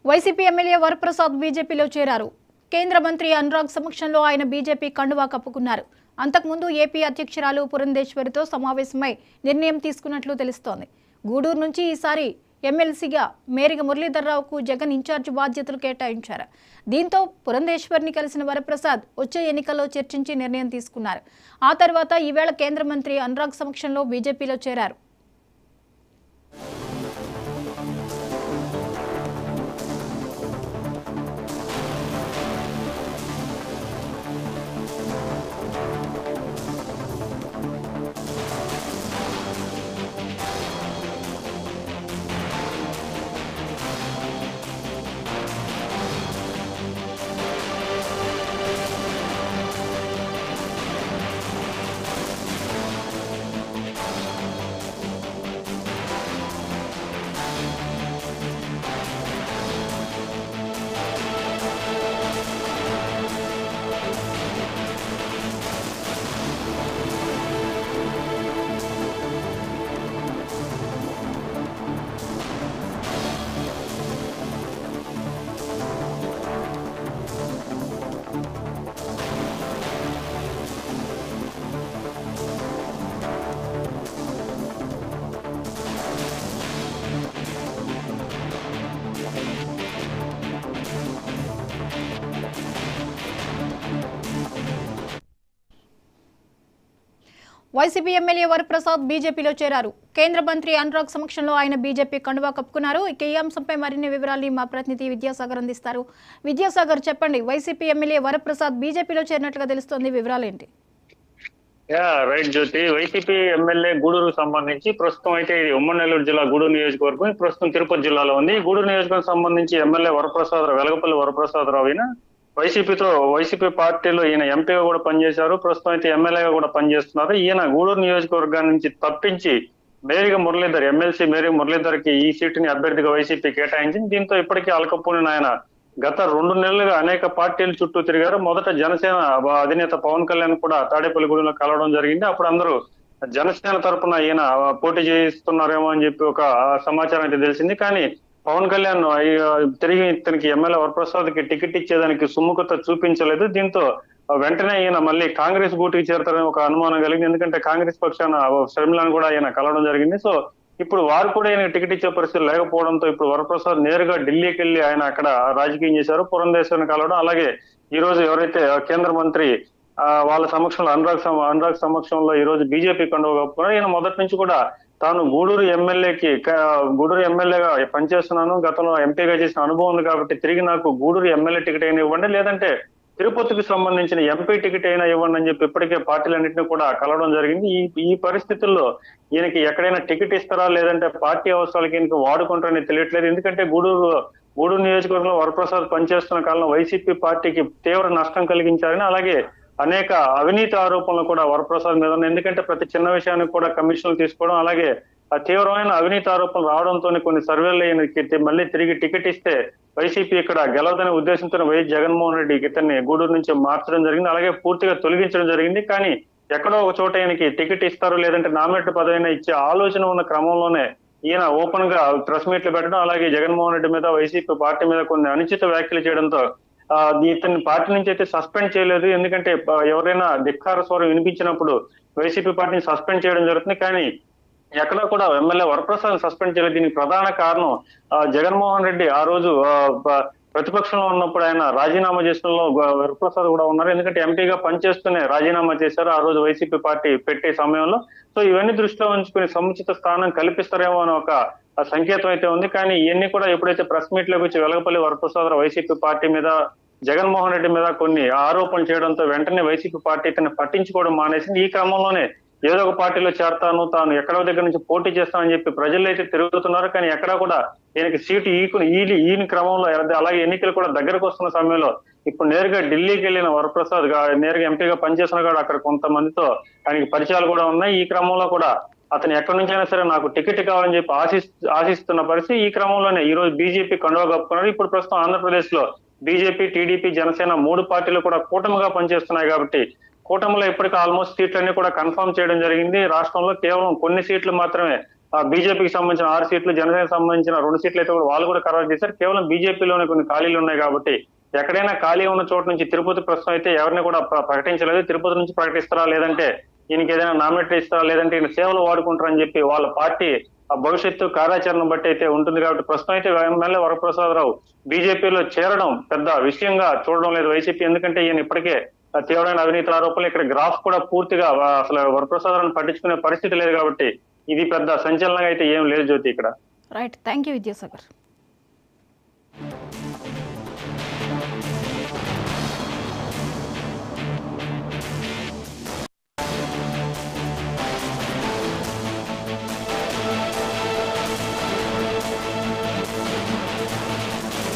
YCP MLA Varaprasad బీజేపీలో చేరారు. కేంద్ర మంత్రి అనురాగ్ సమక్షంలో ఆయన బీజేపీ కండువా కప్పుకున్నారు. అంతకుముందు ఏపీ అధ్యక్షురాలు పురంధేశ్వరితో సమావేశమై నిర్ణయం తీసుకున్నట్లు తెలుస్తోంది. గూడూరు నుంచి ఈసారి ఎమ్మెల్సీగా మేరిగ మురళీధర్రావుకు జగన్ ఇన్ఛార్జ్ బాధ్యతలు కేటాయించారు. దీంతో పురంధేశ్వరిని కలిసిన వరప్రసాద్ వచ్చే ఎన్నికల్లో చర్చించి నిర్ణయం తీసుకున్నారు. ఆ తర్వాత ఈవేళ కేంద్ర మంత్రి అనురాగ్ సమక్షంలో బీజేపీలో చేరారు. వైసీపీ ఎమ్మెల్యే వరప్రసాద్ బీజేపీలో చేరారు. కేంద్ర మంత్రి అనురాగ్ సమక్షంలో ఆయన బీజేపీ కండువా కప్పుకున్నారు. ఇక ఈ అంశంపై మరిన్ని వివరాలు మా ప్రతినిధి విద్యాసాగర్ అందిస్తారు. విద్యాసాగర్, చెప్పండి, వైసీపీ ఎమ్మెల్యే వరప్రసాద్ బీజేపీలో చేరినట్లుగా తెలుస్తోంది, వివరాలు ఏంటి? రైట్ జ్యోతి, వైసీపీ ఎమ్మెల్యే గూడూరు సంబంధించి ప్రస్తుతం అయితే ఇది ఉమ్మడి నెల్లూరు జిల్లా గూడూరు నియోజకవర్గం, ప్రస్తుతం తిరుపతి జిల్లాలో ఉంది. గూడూరు నియోజకవర్గం సంబంధించి ఎమ్మెల్యే వెలగపల్లి వరప్రసాదరావు అయినా వైసీపీ పార్టీలో ఈయన ఎంపీగా కూడా పనిచేశారు. ప్రస్తుతం అయితే ఎమ్మెల్యేగా కూడా పనిచేస్తున్నారు. ఈయన గూడూరు నియోజకవర్గం నుంచి తప్పించి ఎమ్మెల్సీ మేరిగ మురళీధర్ కి ఈ సీటుని అభ్యర్థిగా వైసీపీ కేటాయించింది. దీంతో ఇప్పటికీ అలకపూని ఆయన గత 2 నెలలుగా అనేక పార్టీల చుట్టూ తిరిగారు. మొదట జనసేన అధినేత పవన్ కళ్యాణ్ కూడా తాడేపల్లిగూడెంలో కలవడం జరిగింది. అప్పుడు అందరూ జనసేన తరపున ఈయన పోటీ చేస్తున్నారేమో అని చెప్పి ఒక సమాచారం అయితే తెలిసింది. కానీ పవన్ కళ్యాణ్ తిరిగి ఇతనికి ఎమ్మెల్యే వరప్రసాద్ కి టికెట్ ఇచ్చేదానికి సుముఖత చూపించలేదు. దీంతో వెంటనే ఈయన మళ్ళీ కాంగ్రెస్ గూటికి చేరతారని ఒక అనుమానం కలిగింది. ఎందుకంటే కాంగ్రెస్ పక్షాన షర్మిలను కూడా ఈయన కలవడం జరిగింది. సో ఇప్పుడు వారు కూడా ఈయన టికెట్ ఇచ్చే పరిస్థితి లేకపోవడంతో ఇప్పుడు వరప్రసాద్ నేరుగా ఢిల్లీకి వెళ్లి ఆయన అక్కడ రాజకీయం చేశారు. పురంధేశ్వరిని కలవడం, అలాగే ఈ రోజు ఎవరైతే కేంద్ర మంత్రి వాళ్ళ సమక్షంలో అనురాగ్ సమక్షంలో ఈ రోజు బీజేపీ కండువా కప్పుకున్నారు. ఈయన మొదటి నుంచి కూడా తాను గూడూరు ఎమ్మెల్యేగా పనిచేస్తున్నాను, గతంలో ఎంపీగా చేసిన అనుభవం ఉంది కాబట్టి తిరిగి నాకు గూడూరు ఎమ్మెల్యే టికెట్ అయినా ఇవ్వండి, లేదంటే తిరుపతికి సంబంధించిన ఎంపీ టికెట్ అయినా ఇవ్వండి అని చెప్పి ఇప్పటికే పార్టీలన్నింటినీ కూడా కలవడం జరిగింది. ఈ పరిస్థితుల్లో ఈయనకి ఎక్కడైనా టికెట్ ఇస్తారా లేదంటే పార్టీ అవసరాలకి ఈయనకి వాడుకుంటారని తెలియట్లేదు. ఎందుకంటే గూడూరు నియోజకవర్గంలో వరప్రసాద్ పనిచేస్తున్న కాలంలో వైసీపీ పార్టీకి తీవ్ర నష్టం కలిగించారని, అలాగే అనేక అవినీతి ఆరోపణలు కూడా వరప్రసాద్ మీద ఉన్నాయి. ఎందుకంటే ప్రతి చిన్న విషయానికి కూడా కమిషన్లు తీసుకోవడం, అలాగే తీవ్రమైన అవినీతి ఆరోపణలు రావడంతో కొన్ని సర్వేలు మళ్ళీ తిరిగి టికెట్ ఇస్తే వైసీపీ ఇక్కడ గెలవదనే ఉద్దేశంతో వైఎస్ జగన్మోహన్ రెడ్డి ఇతన్ని గూడూరు నుంచి మార్చడం జరిగింది, అలాగే పూర్తిగా తొలగించడం జరిగింది. కానీ ఎక్కడో ఒక చోట ఈయనకి టికెట్ ఇస్తారు లేదంటే నామినేట్ పదవిని ఇచ్చే ఆలోచన ఉన్న క్రమంలోనే ఈయన ఓపెన్ గా ప్రెస్ మీట్లు పెట్టడం, అలాగే జగన్మోహన్ రెడ్డి మీద వైసీపీ పార్టీ మీద కొన్ని అనుచిత వ్యాఖ్యలు చేయడంతో ఇతన్ని పార్టీ నుంచి అయితే సస్పెండ్ చేయలేదు. ఎందుకంటే ఎవరైనా ధిక్కార స్వరం వినిపించినప్పుడు వైసీపీ పార్టీని సస్పెండ్ చేయడం జరుగుతుంది. కానీ ఎక్కడా కూడా ఎమ్మెల్యే వరప్రసాద్ సస్పెండ్ చేయలేదు. దీనికి ప్రధాన కారణం జగన్మోహన్ రెడ్డి ఆ రోజు ప్రతిపక్షంలో ఉన్నప్పుడు ఆయన రాజీనామా చేసిన వరప్రసాద్ కూడా ఉన్నారు. ఎందుకంటే ఎంపీగా పనిచేస్తూనే రాజీనామా చేశారు ఆ రోజు వైసీపీ పార్టీ పెట్టే సమయంలో. సో ఇవన్నీ దృష్టిలో ఉంచుకుని సముచిత స్థానం కల్పిస్తారేమో అని ఒక సంకేతం అయితే ఉంది. కానీ ఇవన్నీ కూడా ఎప్పుడైతే ప్రెస్ మీట్ లోకి వచ్చి వెలగపల్లి వరప్రసాద్ వైసీపీ పార్టీ మీద జగన్మోహన్ రెడ్డి మీద కొన్ని ఆరోపణలు చేయడంతో వెంటనే వైసీపీ పార్టీ తను పట్టించుకోవడం మానేసింది. ఈ క్రమంలోనే ఏదో ఒక పార్టీలో చేరతాను, తాను ఎక్కడో దగ్గర నుంచి పోటీ చేస్తానని చెప్పి ప్రజలు అయితే తిరుగుతున్నారు. కానీ ఎక్కడా కూడా ఈయనకి సీటు ఈయన క్రమంలో, అలాగే ఎన్నికలు కూడా దగ్గరకు వస్తున్న సమయంలో ఇప్పుడు నేరుగా ఢిల్లీకి వెళ్ళిన వరప్రసాద్ నేరుగా ఎంపీగా పనిచేసిన కూడా అక్కడ కొంతమందితో ఆయనకి పరిచయాలు కూడా ఉన్నాయి. ఈ క్రమంలో కూడా అతను ఎక్కడి నుంచైనా సరే నాకు టికెట్ కావాలని చెప్పి ఆశిస్తున్న పరిస్థితి. ఈ క్రమంలోనే ఈ రోజు బీజేపీ కండువా కప్పుకున్నారు. ఇప్పుడు ప్రస్తుతం ఆంధ్రప్రదేశ్ లో బీజేపీ, టీడీపీ, జనసేన 3 పార్టీలు కూడా కూటమిగా పనిచేస్తున్నాయి కాబట్టి కూటమిలో ఇప్పటికీ ఆల్మోస్ట్ సీట్లన్నీ కూడా కన్ఫర్మ్ చేయడం జరిగింది. రాష్ట్రంలో కేవలం కొన్ని సీట్లు మాత్రమే బీజేపీకి సంబంధించిన 6 సీట్లు, జనసేనకు సంబంధించిన 2 సీట్లు అయితే కూడా వాళ్ళు కూడా ఖరారు చేశారు. కేవలం బీజేపీలోనే కొన్ని ఖాళీలు ఉన్నాయి కాబట్టి ఎక్కడైనా ఖాళీ ఉన్న చోటు నుంచి తిరుపతి ప్రస్తుతం అయితే ఎవరిని కూడా ప్రకటించలేదు. తిరుపతి నుంచి ప్రకటిస్తారా, లేదంటే ఈయనకి ఏదైనా నామినేట్ ఇస్తారా, లేదంటే ఈయన సేవలు వాడుకుంటారని చెప్పి వాళ్ళ పార్టీ భవిష్యత్తు కార్యాచరణ బట్టి అయితే ఉంటుంది. కాబట్టి ప్రస్తుతం అయితే ఎమ్మెల్యే వరప్రసాదరావు బీజేపీలో చేరడం పెద్ద విషయంగా చూడడం లేదు వైసీపీ. ఎందుకంటే ఈయన ఇప్పటికే తీవ్రమైన అవినీతి ఆరోపణలు, ఇక్కడ గ్రాఫ్ కూడా పూర్తిగా అసలు వరప్రసాదరావుని పట్టించుకునే పరిస్థితి లేదు. కాబట్టి ఇది పెద్ద సంచలనంగా అయితే ఏం లేదు జ్యోతి ఇక్కడ. Right, thank you Vidyasagar.